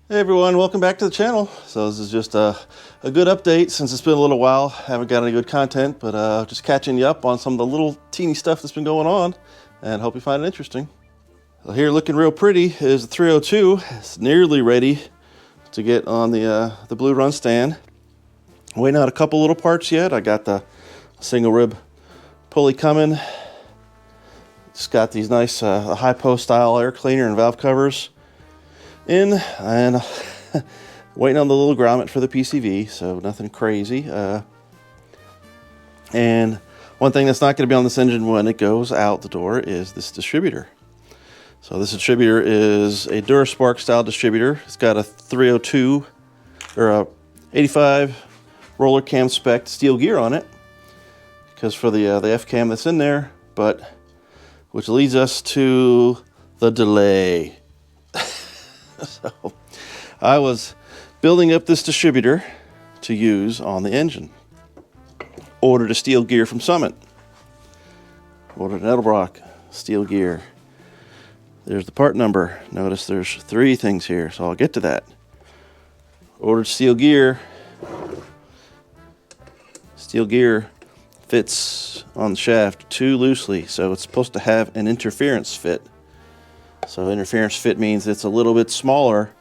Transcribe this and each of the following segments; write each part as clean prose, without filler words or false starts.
Hey everyone, welcome back to the channel. So this is just a good update since it's been a little while. Haven't got any good content, but just catching you up on some of the little teeny stuff that's been going on, and hope you find it interesting. So here, looking real pretty, is the 302. It's nearly ready to get on the blue run stand. Waiting out a couple little parts yet. I got the single rib pulley coming. Just got these nice high post style air cleaner and valve covers in, and waiting on the little grommet for the PCV, so nothing crazy. And one thing that's not going to be on this engine when it goes out the door is this distributor. So this distributor is a DuraSpark style distributor. It's got a 302 or a 85 roller cam spec steel gear on it, because for the F cam that's in there, but which leads us to the delay. So I was building up this distributor to use on the engine. Ordered a steel gear from Summit. Ordered an Edelbrock steel gear. There's the part number. Notice there's 3 things here, so I'll get to that. Ordered steel gear. Steel gear fits on the shaft too loosely, so it's supposed to have an interference fit. So interference fit means it's a little bit smaller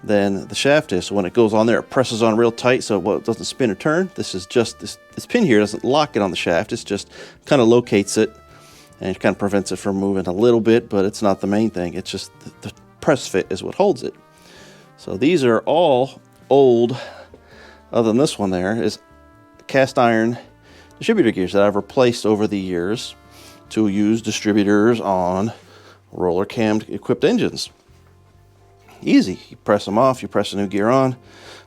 than the shaft is. So when it goes on there, it presses on real tight so it doesn't spin or turn. This is just, this pin here doesn't lock it on the shaft. It's just kind of locates it, and it kind of prevents it from moving a little bit, but it's not the main thing. It's just the press fit is what holds it. So these are all old, other than this one there, is cast iron distributor gears that I've replaced over the years to use distributors on roller cammed equipped engines. Easy. You press them off, you press a new gear on,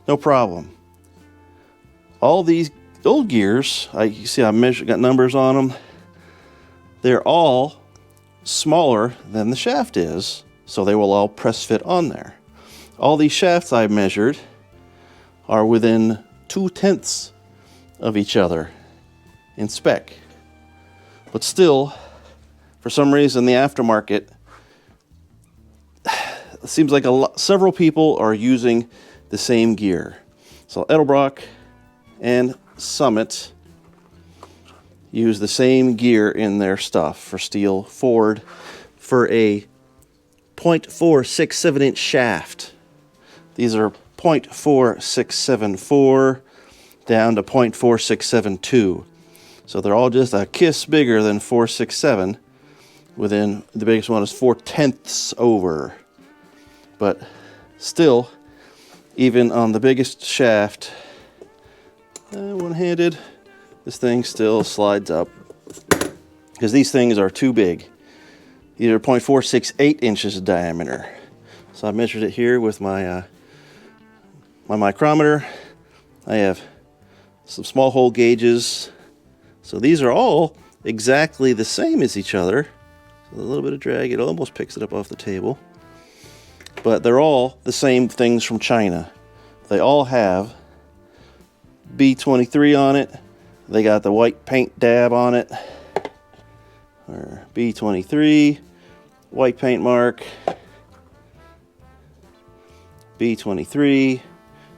no problem. All these old gears, you see I got numbers on them. They're all smaller than the shaft is, so they will all press fit on there. All these shafts I measured are within 2/10 of each other in spec. But still, for some reason, the aftermarket, it seems like several people are using the same gear. So Edelbrock and Summit use the same gear in their stuff for steel forward for a 0.467 inch shaft. These are 0.4674 down to 0.4672. So they're all just a kiss bigger than 467. Within, the biggest one is 4/10 over. But still, even on the biggest shaft, one-handed, this thing still slides up, because these things are too big. These are 0.468 inches diameter. So I measured it here with my my micrometer. I have some small hole gauges. So these are all exactly the same as each other. So a little bit of drag, it almost picks it up off the table. But they're all the same things from China. They all have B23 on it. They got the white paint dab on it. Or B23, white paint mark. B23,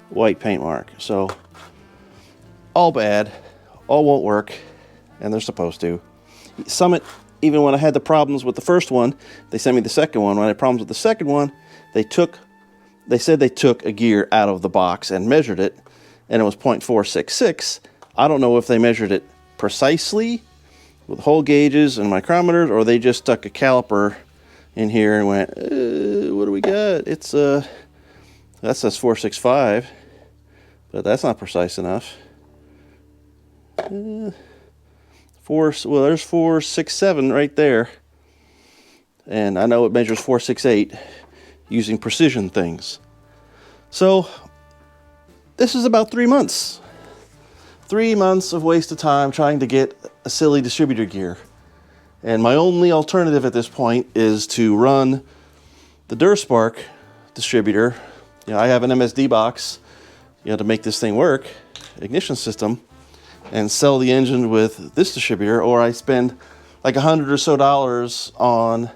white paint mark. So all bad, all won't work, and they're supposed to. Summit, even when I had the problems with the first one, they sent me the second one. When I had problems with the second one, they said they took a gear out of the box and measured it, and it was 0.466. I don't know if they measured it precisely with hole gauges and micrometers, or they just stuck a caliper in here and went, what do we got? It's that says 465, but that's not precise enough. Well, there's 467 right there, and I know it measures 468 using precision things. So this is about 3 months. 3 months of wasted time trying to get a silly distributor gear. And my only alternative at this point is to run the DuraSpark distributor. You know, I have an MSD box, to make this thing work, ignition system, and sell the engine with this distributor, or I spend like $100 or so on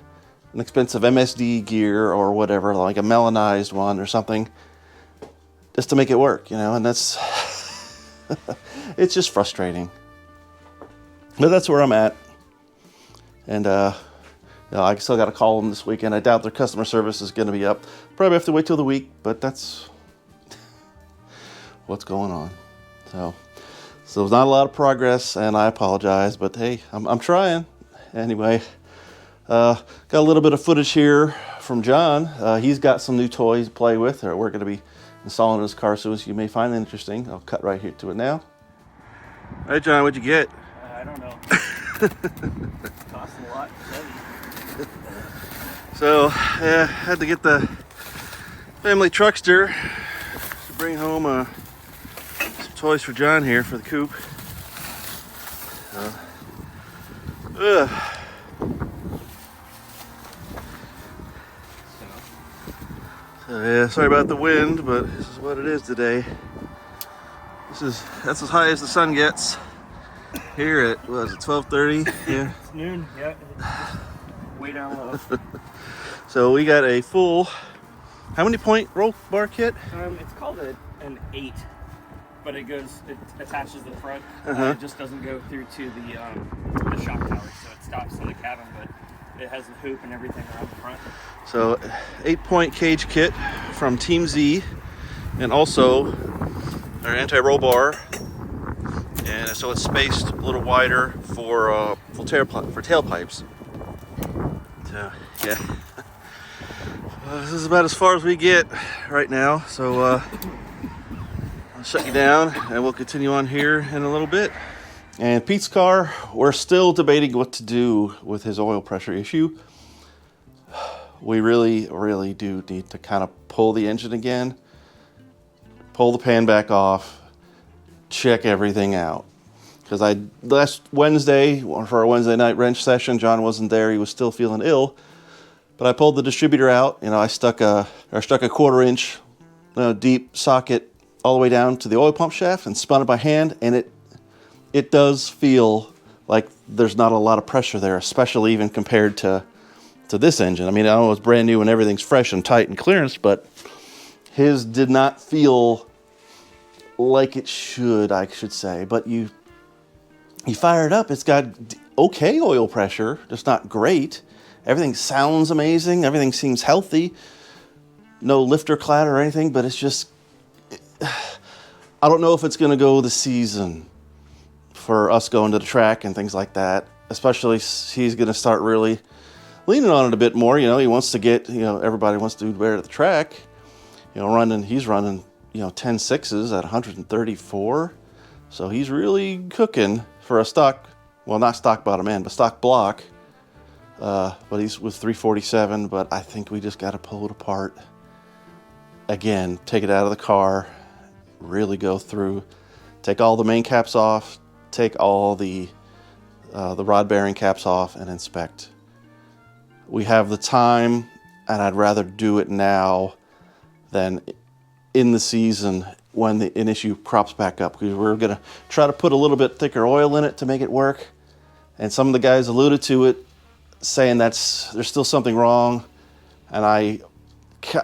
an expensive MSD gear or whatever, like a melanized one or something, just to make it work, you know, and that's, it's just frustrating. But that's where I'm at. And, you know, I still got to call them this weekend. I doubt their customer service is going to be up. Probably have to wait till the week, but that's what's going on. So there's not a lot of progress, and I apologize, but hey, I'm trying. Anyway, got a little bit of footage here from John. He's got some new toys to play with, or we're going to be installing in his car, so you may find it interesting. I'll cut right here to it now. All right, John, what'd you get? I don't know. Costs a lot. So, yeah, had to get the family truckster to bring home some toys for John here for the coop. So yeah, sorry about the wind, but this is what it is today. That's as high as the sun gets here at, what is it, 12:30? Yeah. It's noon, yeah. It's way down low. So we got a full, how many point roll bar kit? It's called an 8, but it attaches the front. It just doesn't go through to the shock tower, so it stops in the cabin, but it has the hoop and everything around the front. So 8-point cage kit from Team Z, and also our anti-roll bar, and so it's spaced a little wider for tailpipes. So yeah. This is about as far as we get right now, so I'll shut you down and we'll continue on here in a little bit. And Pete's car, we're still debating what to do with his oil pressure issue. We really, really do need to kind of pull the engine again, pull the pan back off, check everything out. Because last Wednesday, for our Wednesday night wrench session, John wasn't there, he was still feeling ill. But I pulled the distributor out, you know, I stuck a 1/4-inch deep socket all the way down to the oil pump shaft and spun it by hand, and it does feel like there's not a lot of pressure there, especially even compared to this engine. I mean, I know it's brand new and everything's fresh and tight and clearance, but his did not feel like it should, I should say. But you fire it up, it's got okay oil pressure, just not great. Everything sounds amazing. Everything seems healthy. No lifter clatter or anything, but it's just, I don't know if it's going to go the season for us going to the track and things like that. Especially he's going to start really leaning on it a bit more. You know, he wants to get, you know, everybody wants to do better at the track. You know, he's running, you know, 10.6s at 134. So he's really cooking for a stock, well, not stock bottom end, but stock block. But he's with 347, but I think we just got to pull it apart again, take it out of the car, really go through, take all the main caps off, take all the rod bearing caps off, and inspect. We have the time, and I'd rather do it now than in the season when an issue crops back up, because we're going to try to put a little bit thicker oil in it to make it work. And some of the guys alluded to it, saying there's still something wrong, and I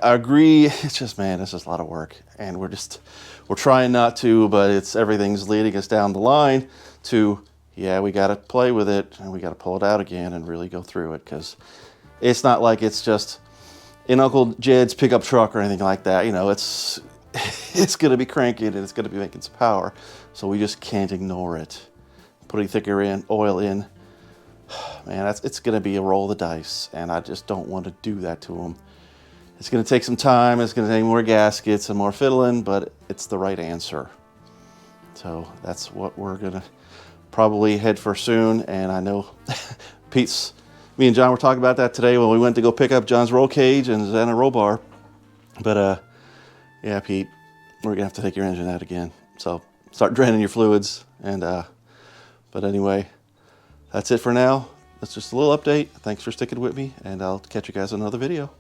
agree. It's just, man, it's just a lot of work, and we're trying not to, but everything's leading us down the line to, yeah, we got to play with it, and we got to pull it out again and really go through it, because it's not like it's just in Uncle Jed's pickup truck or anything like that. You know, it's going to be cranking and it's going to be making some power, so we just can't ignore it. Putting thicker oil in, man, it's going to be a roll of the dice, and I just don't want to do that to them. It's going to take some time, it's going to take more gaskets and more fiddling, but it's the right answer. So that's what we're going to probably head for soon, and I know me and John were talking about that today when we went to go pick up John's roll cage and his roll bar. But yeah, Pete, we're going to have to take your engine out again. So start draining your fluids, and but anyway, that's it for now. That's just a little update. Thanks for sticking with me, and I'll catch you guys in another video.